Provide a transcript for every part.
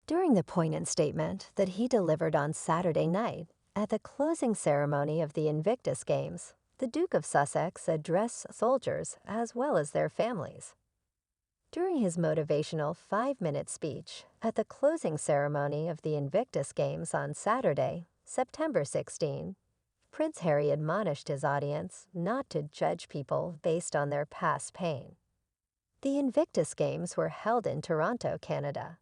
During the poignant statement that he delivered on Saturday night at the closing ceremony of the Invictus Games, the Duke of Sussex addressed soldiers as well as their families. During his motivational 5-minute speech at the closing ceremony of the Invictus Games on Saturday, September 16, Prince Harry admonished his audience not to judge people based on their past pain. The Invictus Games were held in Toronto, Canada.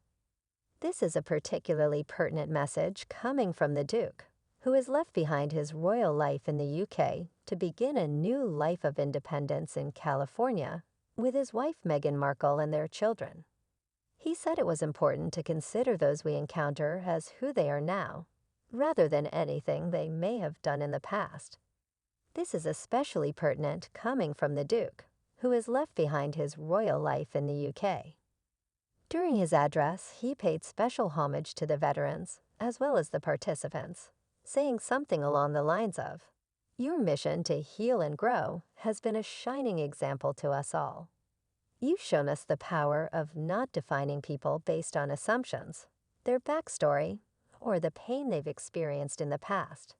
This is a particularly pertinent message coming from the Duke, who has left behind his royal life in the UK to begin a new life of independence in California with his wife Meghan Markle and their children. He said it was important to consider those we encounter as who they are now, rather than anything they may have done in the past. This is especially pertinent coming from the Duke, who has left behind his royal life in the UK. During his address, he paid special homage to the veterans, as well as the participants, saying something along the lines of, "Your mission to heal and grow has been a shining example to us all. You've shown us the power of not defining people based on assumptions, their backstory, or the pain they've experienced in the past.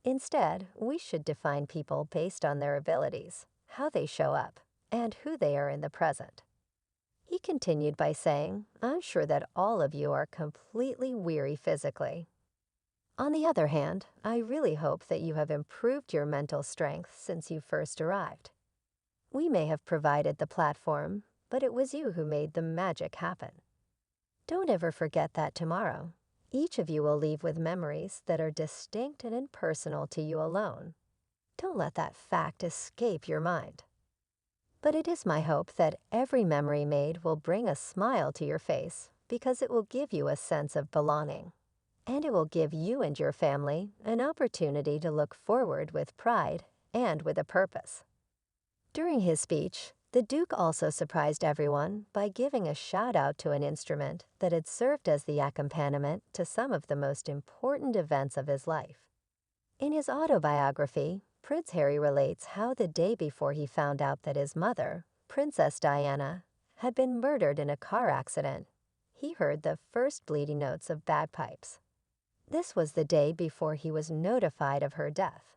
Instead, we should define people based on their abilities, how they show up, and who they are in the present." He continued by saying, "I'm sure that all of you are completely weary physically. On the other hand, I really hope that you have improved your mental strength since you first arrived. We may have provided the platform, but it was you who made the magic happen. Don't ever forget that tomorrow, each of you will leave with memories that are distinct and impersonal to you alone. Don't let that fact escape your mind. But it is my hope that every memory made will bring a smile to your face because it will give you a sense of belonging, and it will give you and your family an opportunity to look forward with pride and with a purpose." During his speech, the Duke also surprised everyone by giving a shout-out to an instrument that had served as the accompaniment to some of the most important events of his life. In his autobiography, Prince Harry relates how the day before he found out that his mother, Princess Diana, had been murdered in a car accident, he heard the first bleeding notes of bagpipes. This was the day before he was notified of her death.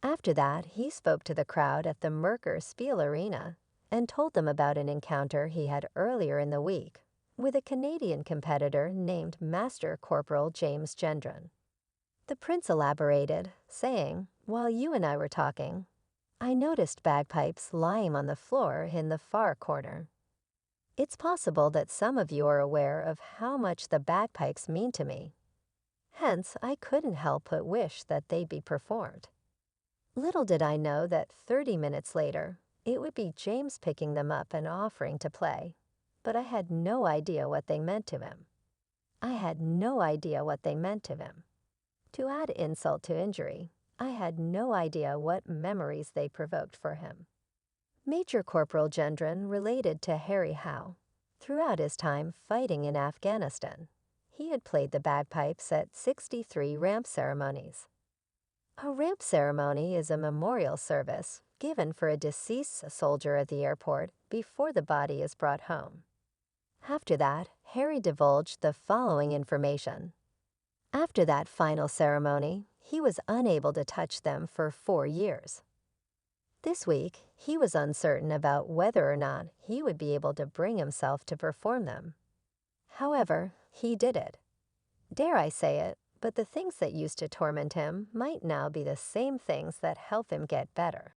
After that, he spoke to the crowd at the Merkur Spiel Arena and told them about an encounter he had earlier in the week with a Canadian competitor named Master Corporal James Gendron. The prince elaborated, saying, "While you and I were talking, I noticed bagpipes lying on the floor in the far corner. It's possible that some of you are aware of how much the bagpipes mean to me. Hence, I couldn't help but wish that they be performed. Little did I know that 30 minutes later, it would be James picking them up and offering to play, but I had no idea what they meant to him. I had no idea what they meant to him. To add insult to injury, I had no idea what memories they provoked for him." Major Corporal Gendron related to Harry how, throughout his time fighting in Afghanistan, he had played the bagpipes at 63 ramp ceremonies. A ramp ceremony is a memorial service given for a deceased soldier at the airport before the body is brought home. After that, Harry divulged the following information. After that final ceremony, he was unable to touch them for 4 years. This week, he was uncertain about whether or not he would be able to bring himself to perform them. However, he did it. Dare I say it, but the things that used to torment him might now be the same things that help him get better.